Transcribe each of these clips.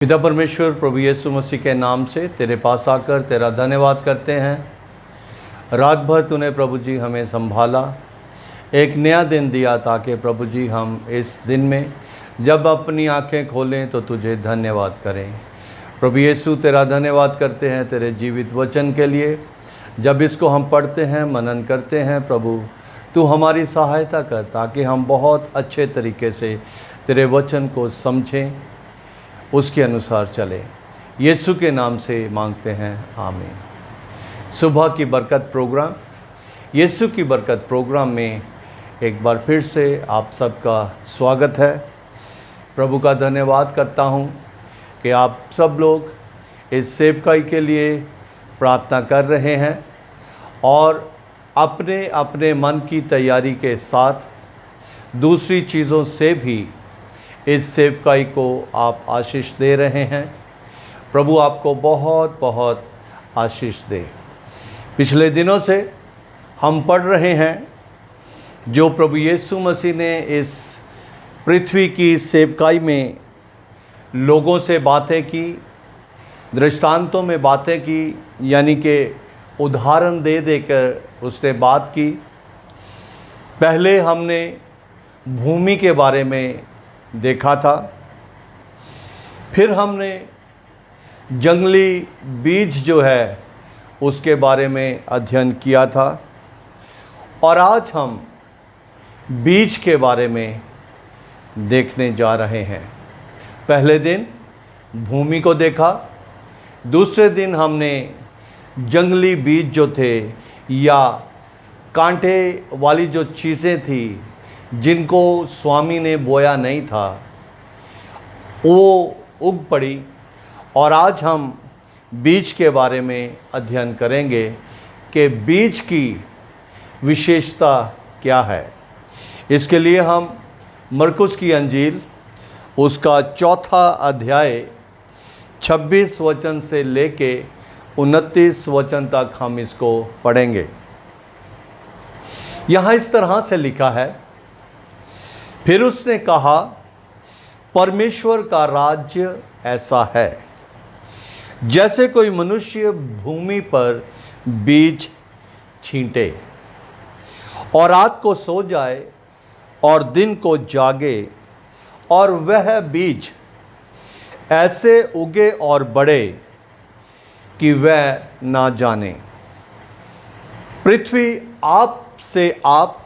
पिता परमेश्वर प्रभु यीशु मसीह के नाम से तेरे पास आकर तेरा धन्यवाद करते हैं। रात भर तूने प्रभु जी हमें संभाला, एक नया दिन दिया ताकि प्रभु जी हम इस दिन में जब अपनी आंखें खोलें तो तुझे धन्यवाद करें। प्रभु यीशु तेरा धन्यवाद करते हैं तेरे जीवित वचन के लिए। जब इसको हम पढ़ते हैं, मनन करते हैं, प्रभु तू हमारी सहायता कर ताकि हम बहुत अच्छे तरीके से तेरे वचन को समझें, उसके अनुसार चले। यीशु के नाम से मांगते हैं, आमीन। सुबह की बरकत प्रोग्राम, यीशु की बरकत प्रोग्राम में एक बार फिर से आप सबका स्वागत है। प्रभु का धन्यवाद करता हूँ कि आप सब लोग इस सेवकाई के लिए प्रार्थना कर रहे हैं और अपने अपने मन की तैयारी के साथ दूसरी चीज़ों से भी इस सेवकाई को आप आशीष दे रहे हैं। प्रभु आपको बहुत बहुत आशीष दे। पिछले दिनों से हम पढ़ रहे हैं जो प्रभु यीशु मसीह ने इस पृथ्वी की सेवकाई में लोगों से बातें की, दृष्टांतों में बातें की, यानी कि उदाहरण दे देकर उसने बात की। पहले हमने भूमि के बारे में देखा था, फिर हमने जंगली बीज जो है उसके बारे में अध्ययन किया था और आज हम बीज के बारे में देखने जा रहे हैं। पहले दिन भूमि को देखा, दूसरे दिन हमने जंगली बीज जो थे या कांटे वाली जो चीज़ें थी जिनको स्वामी ने बोया नहीं था वो उग पड़ी, और आज हम बीज के बारे में अध्ययन करेंगे कि बीज की विशेषता क्या है। इसके लिए हम मरकुस की अंजील उसका 4 अध्याय 26 वचन से लेके 29 वचन तक हम इसको पढ़ेंगे। यहाँ इस तरह से लिखा है, फिर उसने कहा, परमेश्वर का राज्य ऐसा है जैसे कोई मनुष्य भूमि पर बीज छींटे और रात को सो जाए और दिन को जागे, और वह बीज ऐसे उगे और बढ़े कि वह ना जाने। पृथ्वी आप से आप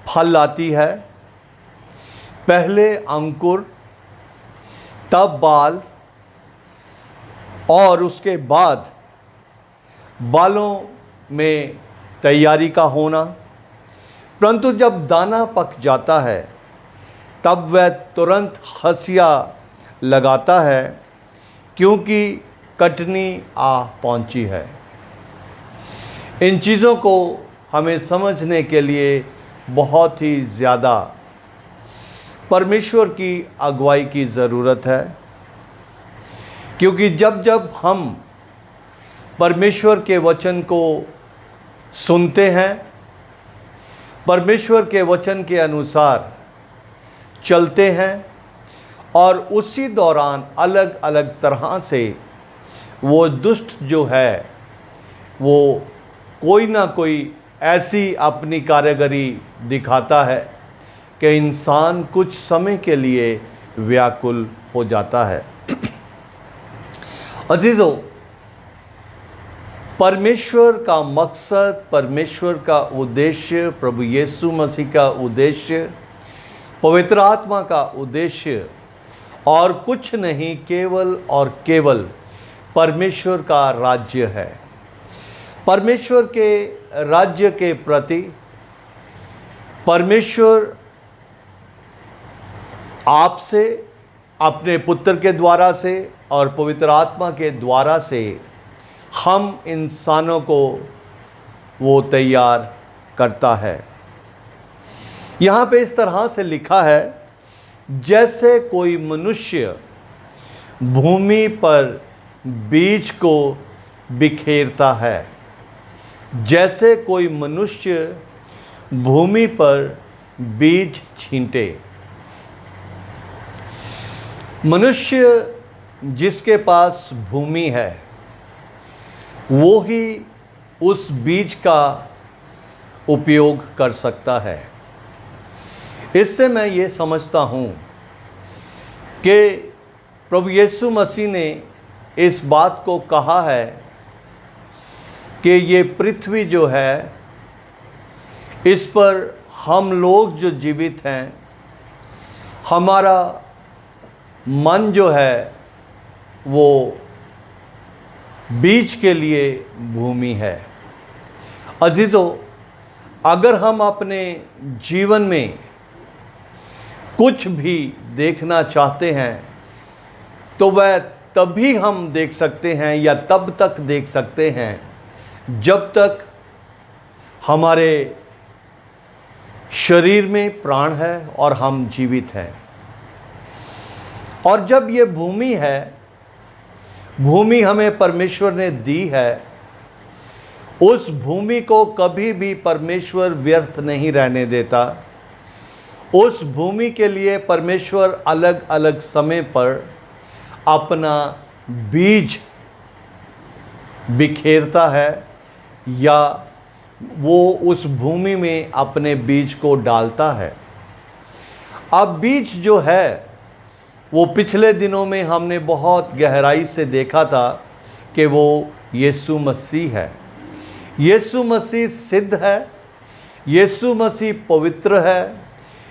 फल लाती है, पहले अंकुर, तब बाल और उसके बाद बालों में तैयारी का होना। परंतु जब दाना पक जाता है तब वह तुरंत हंसिया लगाता है क्योंकि कटनी आ पहुंची है। इन चीज़ों को हमें समझने के लिए बहुत ही ज़्यादा परमेश्वर की अगुवाई की ज़रूरत है, क्योंकि जब जब हम परमेश्वर के वचन को सुनते हैं, परमेश्वर के वचन के अनुसार चलते हैं और उसी दौरान अलग अलग तरह से वो दुष्ट जो है वो कोई ना कोई ऐसी अपनी कारीगरी दिखाता है कि इंसान कुछ समय के लिए व्याकुल हो जाता है। अजीजों, परमेश्वर का मकसद, परमेश्वर का उद्देश्य, प्रभु यीशु मसीह का उद्देश्य, पवित्र आत्मा का उद्देश्य और कुछ नहीं, केवल और केवल परमेश्वर का राज्य है। परमेश्वर के राज्य के प्रति परमेश्वर आपसे, अपने पुत्र के द्वारा से और पवित्र आत्मा के द्वारा से हम इंसानों को वो तैयार करता है। यहाँ पे इस तरह से लिखा है, जैसे कोई मनुष्य भूमि पर बीज को बिखेरता है, जैसे कोई मनुष्य भूमि पर बीज छींटे। मनुष्य जिसके पास भूमि है वो ही उस बीज का उपयोग कर सकता है। इससे मैं ये समझता हूँ कि प्रभु यीशु मसीह ने इस बात को कहा है कि ये पृथ्वी जो है, इस पर हम लोग जो जीवित हैं, हमारा मन जो है वो बीज के लिए भूमि है। अजीजों, अगर हम अपने जीवन में कुछ भी देखना चाहते हैं तो वह तभी हम देख सकते हैं या तब तक देख सकते हैं जब तक हमारे शरीर में प्राण है और हम जीवित हैं। और जब ये भूमि है, भूमि हमें परमेश्वर ने दी है, उस भूमि को कभी भी परमेश्वर व्यर्थ नहीं रहने देता। उस भूमि के लिए परमेश्वर अलग अलग समय पर अपना बीज बिखेरता है या वो उस भूमि में अपने बीज को डालता है। अब बीज जो है वो पिछले दिनों में हमने बहुत गहराई से देखा था कि वो यीशु मसीह है। यीशु मसीह सिद्ध है, यीशु मसीह पवित्र है,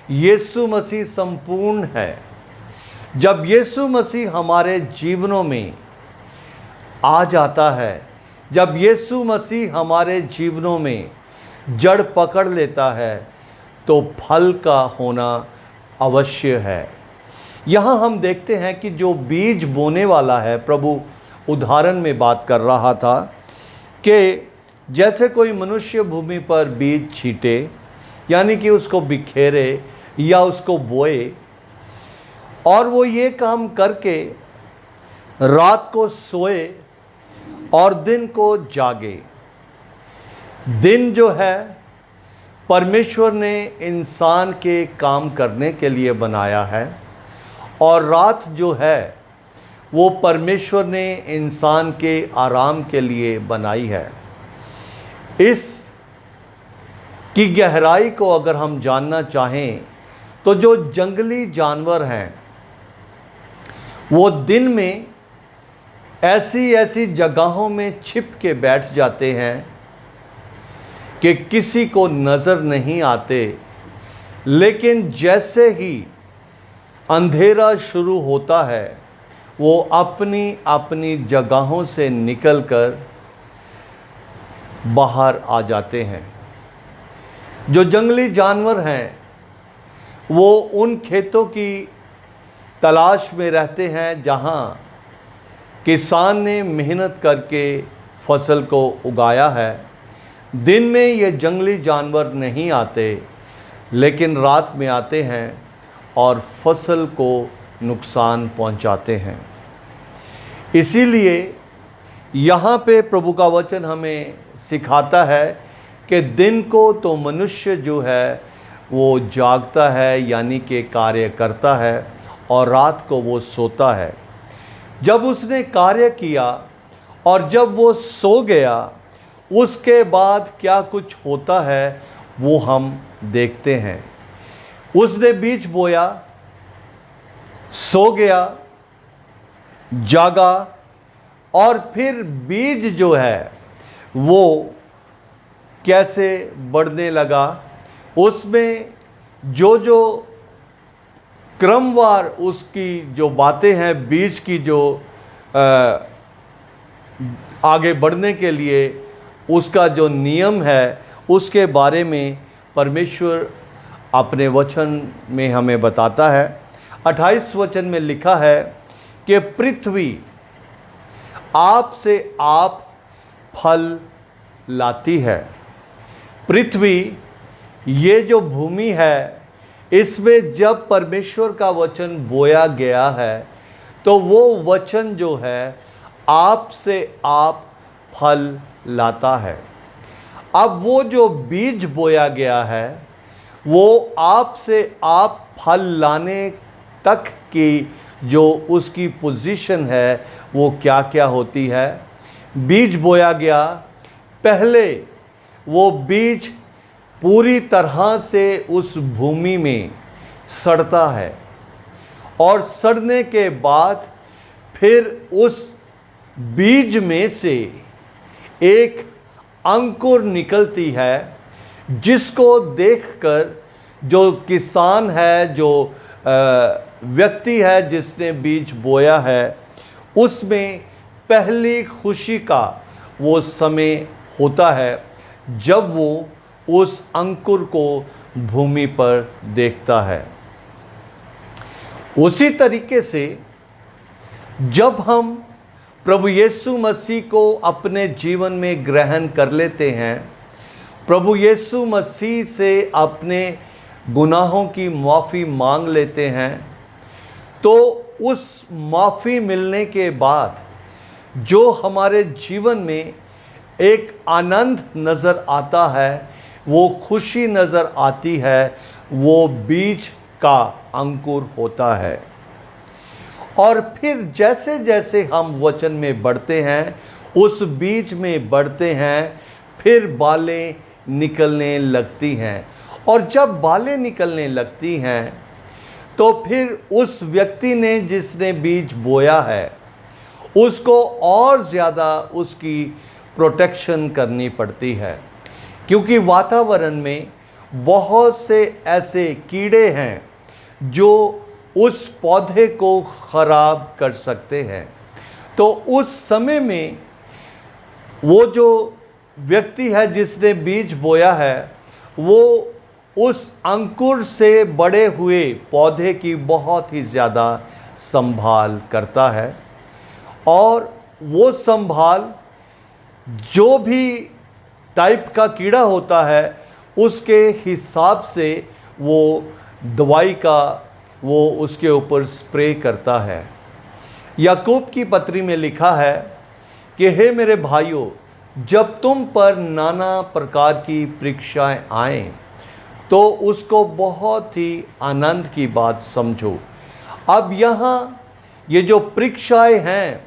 यीशु मसीह संपूर्ण है। जब यीशु मसीह हमारे जीवनों में आ जाता है, जब यीशु मसीह हमारे जीवनों में जड़ पकड़ लेता है तो फल का होना अवश्य है। यहाँ हम देखते हैं कि जो बीज बोने वाला है, प्रभु उदाहरण में बात कर रहा था कि जैसे कोई मनुष्य भूमि पर बीज छींटे, यानी कि उसको बिखेरे या उसको बोए, और वो ये काम करके रात को सोए और दिन को जागे। दिन जो है परमेश्वर ने इंसान के काम करने के लिए बनाया है और रात जो है वो परमेश्वर ने इंसान के आराम के लिए बनाई है। इस की गहराई को अगर हम जानना चाहें तो जो जंगली जानवर हैं वो दिन में ऐसी ऐसी जगहों में छिप के बैठ जाते हैं कि किसी को नज़र नहीं आते, लेकिन जैसे ही अंधेरा शुरू होता है वो अपनी अपनी जगहों से निकलकर बाहर आ जाते हैं। जो जंगली जानवर हैं वो उन खेतों की तलाश में रहते हैं जहां किसान ने मेहनत करके फसल को उगाया है। दिन में ये जंगली जानवर नहीं आते, लेकिन रात में आते हैं और फसल को नुकसान पहुंचाते हैं। इसीलिए यहाँ पे प्रभु का वचन हमें सिखाता है कि दिन को तो मनुष्य जो है वो जागता है, यानी कि कार्य करता है, और रात को वो सोता है। जब उसने कार्य किया और जब वो सो गया, उसके बाद क्या कुछ होता है वो हम देखते हैं। उसने बीज बोया, सो गया, जागा, और फिर बीज जो है वो कैसे बढ़ने लगा। उसमें जो जो क्रमवार उसकी जो बातें हैं, बीज की जो आगे बढ़ने के लिए उसका जो नियम है, उसके बारे में परमेश्वर अपने वचन में हमें बताता है। 28 वचन में लिखा है कि पृथ्वी आप से आप फल लाती है। पृथ्वी, ये जो भूमि है, इसमें जब परमेश्वर का वचन बोया गया है तो वो वचन जो है आप से आप फल लाता है। अब वो जो बीज बोया गया है वो आप से आप फल लाने तक की जो उसकी पोजीशन है वो क्या क्या होती है। बीज बोया गया, पहले वो बीज पूरी तरह से उस भूमि में सड़ता है और सड़ने के बाद फिर उस बीज में से एक अंकुर निकलती है, जिसको देखकर जो किसान है, जो व्यक्ति है जिसने बीज बोया है, उसमें पहली खुशी का वो समय होता है जब वो उस अंकुर को भूमि पर देखता है। उसी तरीके से जब हम प्रभु यीशु मसीह को अपने जीवन में ग्रहण कर लेते हैं, प्रभु यीशु मसीह से अपने गुनाहों की माफ़ी मांग लेते हैं, तो उस माफ़ी मिलने के बाद जो हमारे जीवन में एक आनंद नज़र आता है, वो खुशी नज़र आती है, वो बीज का अंकुर होता है। और फिर जैसे जैसे हम वचन में बढ़ते हैं, उस बीज में बढ़ते हैं, फिर बालें निकलने लगती हैं। और जब बालें निकलने लगती हैं तो फिर उस व्यक्ति ने जिसने बीज बोया है उसको और ज़्यादा उसकी प्रोटेक्शन करनी पड़ती है, क्योंकि वातावरण में बहुत से ऐसे कीड़े हैं जो उस पौधे को ख़राब कर सकते हैं। तो उस समय में वो जो व्यक्ति है जिसने बीज बोया है, वो उस अंकुर से बड़े हुए पौधे की बहुत ही ज़्यादा संभाल करता है। और वो संभाल जो भी टाइप का कीड़ा होता है उसके हिसाब से वो दवाई का वो उसके ऊपर स्प्रे करता है। याकूब की पत्री में लिखा है कि हे मेरे भाइयों, जब तुम पर नाना प्रकार की परीक्षाएं आएं तो उसको बहुत ही आनंद की बात समझो। अब यहाँ ये जो परीक्षाएं हैं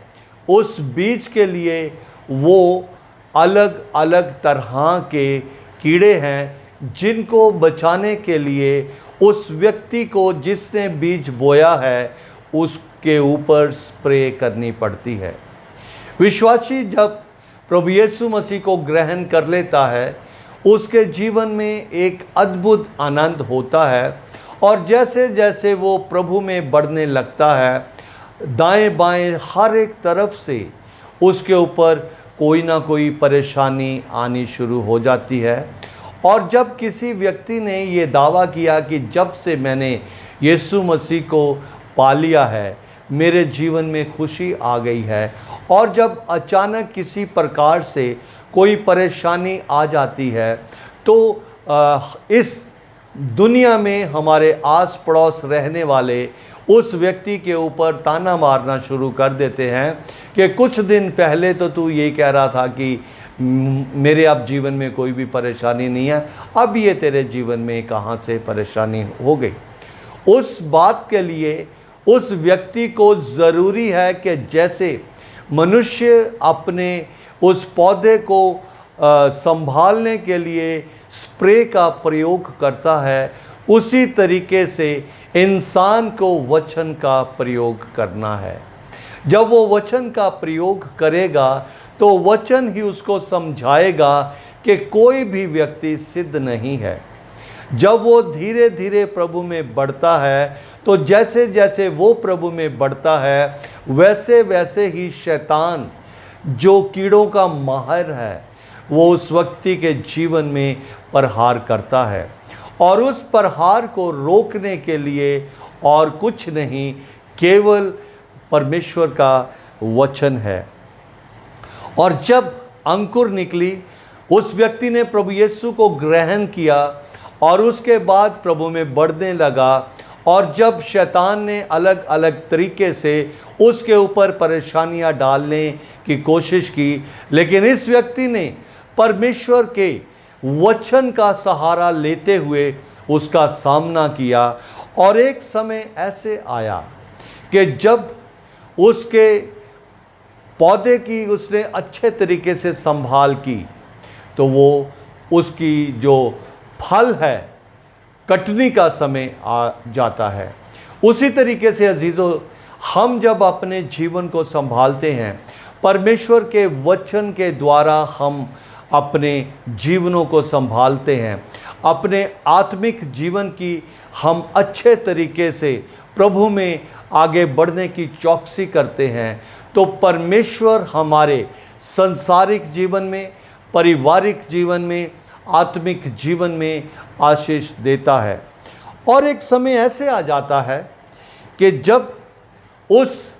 उस बीज के लिए वो अलग अलग तरह के कीड़े हैं जिनको बचाने के लिए उस व्यक्ति को जिसने बीज बोया है उसके ऊपर स्प्रे करनी पड़ती है। विश्वासी जब प्रभु यीशु मसीह को ग्रहण कर लेता है, उसके जीवन में एक अद्भुत आनंद होता है। और जैसे जैसे वो प्रभु में बढ़ने लगता है, दाएं बाएं हर एक तरफ से उसके ऊपर कोई ना कोई परेशानी आनी शुरू हो जाती है। और जब किसी व्यक्ति ने ये दावा किया कि जब से मैंने यीशु मसीह को पा लिया है, मेरे जीवन में खुशी आ गई है, और जब अचानक किसी प्रकार से कोई परेशानी आ जाती है तो इस दुनिया में हमारे आस पड़ोस रहने वाले उस व्यक्ति के ऊपर ताना मारना शुरू कर देते हैं कि कुछ दिन पहले तो तू ये कह रहा था कि मेरे अब जीवन में कोई भी परेशानी नहीं है, अब ये तेरे जीवन में कहाँ से परेशानी हो गई। उस बात के लिए उस व्यक्ति को ज़रूरी है कि जैसे मनुष्य अपने उस पौधे को संभालने के लिए स्प्रे का प्रयोग करता है, उसी तरीके से इंसान को वचन का प्रयोग करना है। जब वो वचन का प्रयोग करेगा तो वचन ही उसको समझाएगा कि कोई भी व्यक्ति सिद्ध नहीं है। जब वो धीरे धीरे प्रभु में बढ़ता है तो जैसे जैसे वो प्रभु में बढ़ता है वैसे वैसे ही शैतान जो कीड़ों का माहिर है वो उस व्यक्ति के जीवन में प्रहार करता है। और उस प्रहार को रोकने के लिए और कुछ नहीं, केवल परमेश्वर का वचन है। और जब अंकुर निकली, उस व्यक्ति ने प्रभु यीशु को ग्रहण किया और उसके बाद प्रभु में बढ़ने लगा। और जब शैतान ने अलग अलग तरीके से उसके ऊपर परेशानियां डालने की कोशिश की, लेकिन इस व्यक्ति ने परमेश्वर के वचन का सहारा लेते हुए उसका सामना किया। और एक समय ऐसे आया कि जब उसके पौधे की उसने अच्छे तरीके से संभाल की तो वो उसकी जो फल है कटनी का समय आ जाता है। उसी तरीके से अजीज़ों, हम जब अपने जीवन को संभालते हैं, परमेश्वर के वचन के द्वारा हम अपने जीवनों को संभालते हैं, अपने आत्मिक जीवन की हम अच्छे तरीके से प्रभु में आगे बढ़ने की चौकसी करते हैं, तो परमेश्वर हमारे संसारिक जीवन में, पारिवारिक जीवन में, आत्मिक जीवन में आशीष देता है। और एक समय ऐसे आ जाता है कि जब उस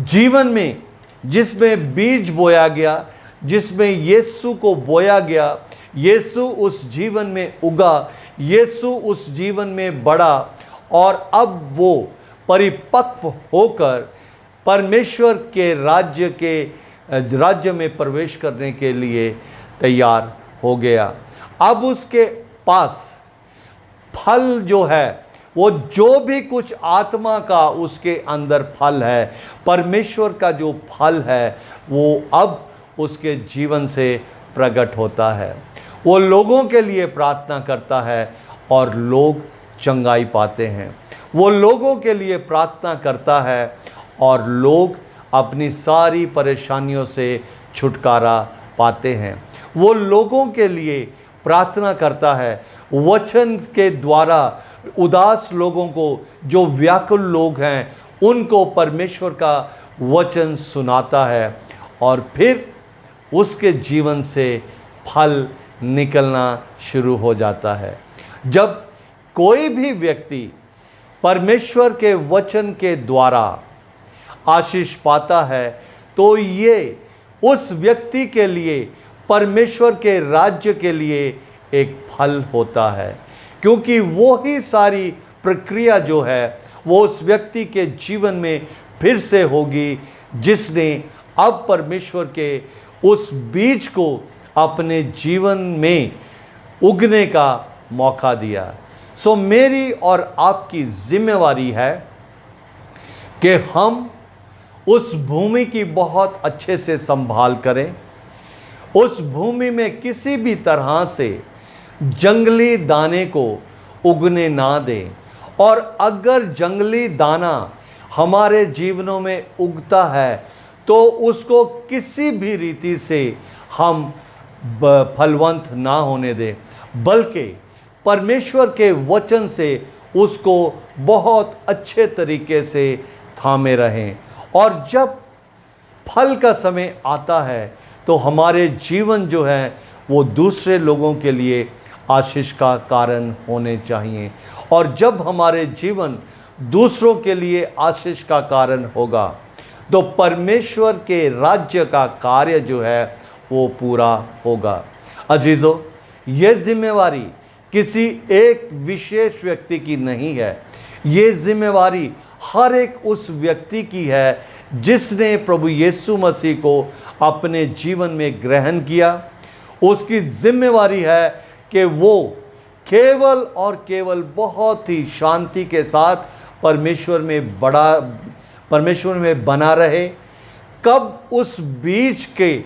जीवन में जिसमें बीज बोया गया, जिसमें यीशु को बोया गया, यीशु उस जीवन में उगा, यीशु उस जीवन में बढ़ा और अब वो परिपक्व होकर परमेश्वर के राज्य में प्रवेश करने के लिए तैयार हो गया। अब उसके पास फल जो है, वो जो भी कुछ आत्मा का उसके अंदर फल है, परमेश्वर का जो फल है, वो अब उसके जीवन से प्रकट होता है। वो लोगों के लिए प्रार्थना करता है और लोग चंगाई पाते हैं। वो लोगों के लिए प्रार्थना करता है और लोग अपनी सारी परेशानियों से छुटकारा पाते हैं। वो लोगों के लिए प्रार्थना करता है, वचन के द्वारा उदास लोगों को, जो व्याकुल लोग हैं, उनको परमेश्वर का वचन सुनाता है और फिर उसके जीवन से फल निकलना शुरू हो जाता है। जब कोई भी व्यक्ति परमेश्वर के वचन के द्वारा आशीष पाता है तो ये उस व्यक्ति के लिए परमेश्वर के राज्य के लिए एक फल होता है, क्योंकि वो ही सारी प्रक्रिया जो है वो उस व्यक्ति के जीवन में फिर से होगी जिसने अब परमेश्वर के उस बीज को अपने जीवन में उगने का मौका दिया। सो मेरी और आपकी जिम्मेवारी है कि हम उस भूमि की बहुत अच्छे से संभाल करें, उस भूमि में किसी भी तरह से जंगली दाने को उगने ना दें, और अगर जंगली दाना हमारे जीवनों में उगता है तो उसको किसी भी रीति से हम फलवंत ना होने दें, बल्कि परमेश्वर के वचन से उसको बहुत अच्छे तरीके से थामे रहें। और जब फल का समय आता है तो हमारे जीवन जो है वो दूसरे लोगों के लिए आशीष का कारण होने चाहिए। और जब हमारे जीवन दूसरों के लिए आशीष का कारण होगा तो परमेश्वर के राज्य का कार्य जो है वो पूरा होगा। अजीज़ों, ये जिम्मेवारी किसी एक विशेष व्यक्ति की नहीं है, ये जिम्मेवारी हर एक उस व्यक्ति की है जिसने प्रभु यीशु मसीह को अपने जीवन में ग्रहण किया। उसकी जिम्मेवारी है कि वो केवल और केवल बहुत ही शांति के साथ परमेश्वर में बना रहे। कब उस बीज के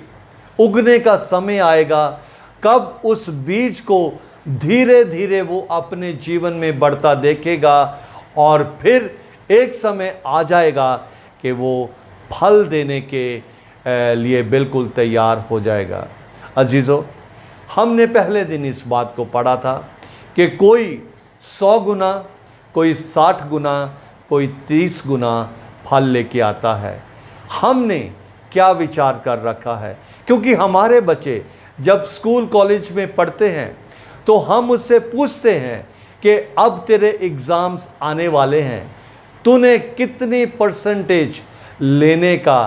उगने का समय आएगा, कब उस बीज को धीरे धीरे वो अपने जीवन में बढ़ता देखेगा और फिर एक समय आ जाएगा कि वो फल देने के लिए बिल्कुल तैयार हो जाएगा। अजीज़ों, हमने पहले दिन इस बात को पढ़ा था कि कोई 100 गुना, कोई 60 गुना, कोई 30 गुना फल लेके आता है। हमने क्या विचार कर रखा है? क्योंकि हमारे बच्चे जब स्कूल कॉलेज में पढ़ते हैं तो हम उससे पूछते हैं कि अब तेरे एग्ज़ाम्स आने वाले हैं, तूने कितनी परसेंटेज लेने का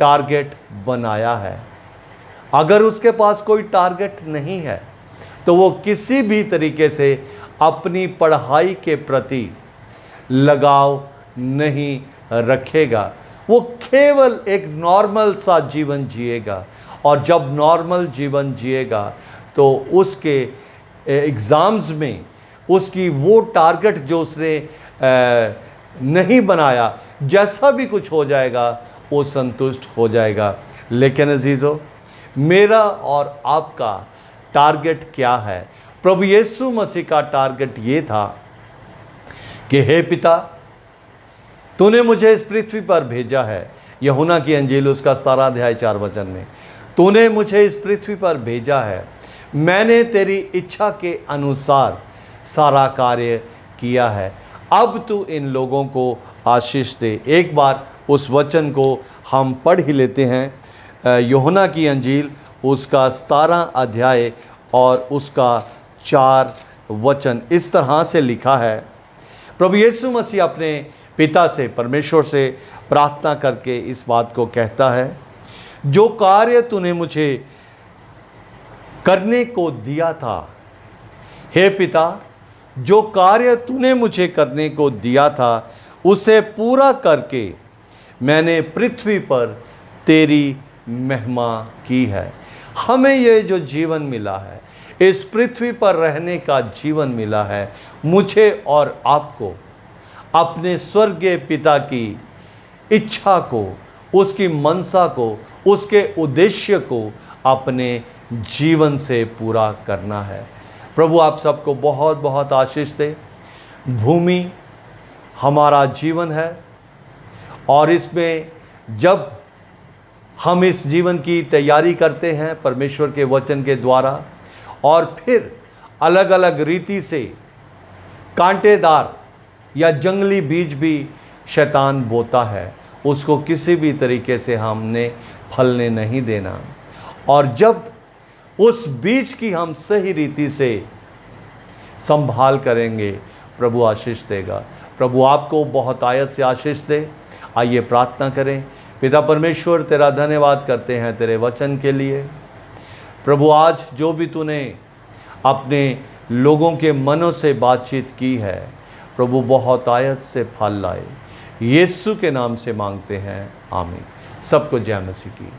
टारगेट बनाया है। अगर उसके पास कोई टारगेट नहीं है तो वो किसी भी तरीके से अपनी पढ़ाई के प्रति लगाव नहीं रखेगा। वो केवल एक नॉर्मल सा जीवन जिएगा, और जब नॉर्मल जीवन जिएगा तो उसके एग्ज़ाम्स में उसकी वो टारगेट जो उसने नहीं बनाया, जैसा भी कुछ हो जाएगा वो संतुष्ट हो जाएगा। लेकिन अजीज़ों, मेरा और आपका टारगेट क्या है? प्रभु यीशु मसीह का टारगेट ये था कि हे पिता, तूने मुझे इस पृथ्वी पर भेजा है। यूहन्ना की अंजील उसका 17 अध्याय 4 वचन में, तूने मुझे इस पृथ्वी पर भेजा है, मैंने तेरी इच्छा के अनुसार सारा कार्य किया है, अब तू इन लोगों को आशीष दे। एक बार उस वचन को हम पढ़ ही लेते हैं। यूहन्ना की अंजील उसका 17 अध्याय और उसका 4 वचन इस तरह से लिखा है। प्रभु यीशु मसीह अपने पिता से, परमेश्वर से प्रार्थना करके इस बात को कहता है, जो कार्य तूने मुझे करने को दिया था, हे पिता, जो कार्य तूने मुझे करने को दिया था उसे पूरा करके मैंने पृथ्वी पर तेरी महिमा की है। हमें ये जो जीवन मिला है, इस पृथ्वी पर रहने का जीवन मिला है, मुझे और आपको अपने स्वर्गीय पिता की इच्छा को, उसकी मनसा को, उसके उद्देश्य को अपने जीवन से पूरा करना है। प्रभु आप सबको बहुत बहुत आशीष दे। भूमि हमारा जीवन है और इसमें जब हम इस जीवन की तैयारी करते हैं परमेश्वर के वचन के द्वारा, और फिर अलग अलग रीति से कांटेदार या जंगली बीज भी शैतान बोता है, उसको किसी भी तरीके से हमने फलने नहीं देना। और जब उस बीज की हम सही रीति से संभाल करेंगे, प्रभु आशीष देगा। प्रभु आपको बहुत आयत से आशीष दे। आइए प्रार्थना करें। पिता परमेश्वर, तेरा धन्यवाद करते हैं तेरे वचन के लिए। प्रभु आज जो भी तूने अपने लोगों के मनों से बातचीत की है, प्रभु बहुत आयत से फल लाए। यीशु के नाम से मांगते हैं, आमीन। सबको जय मसीह की।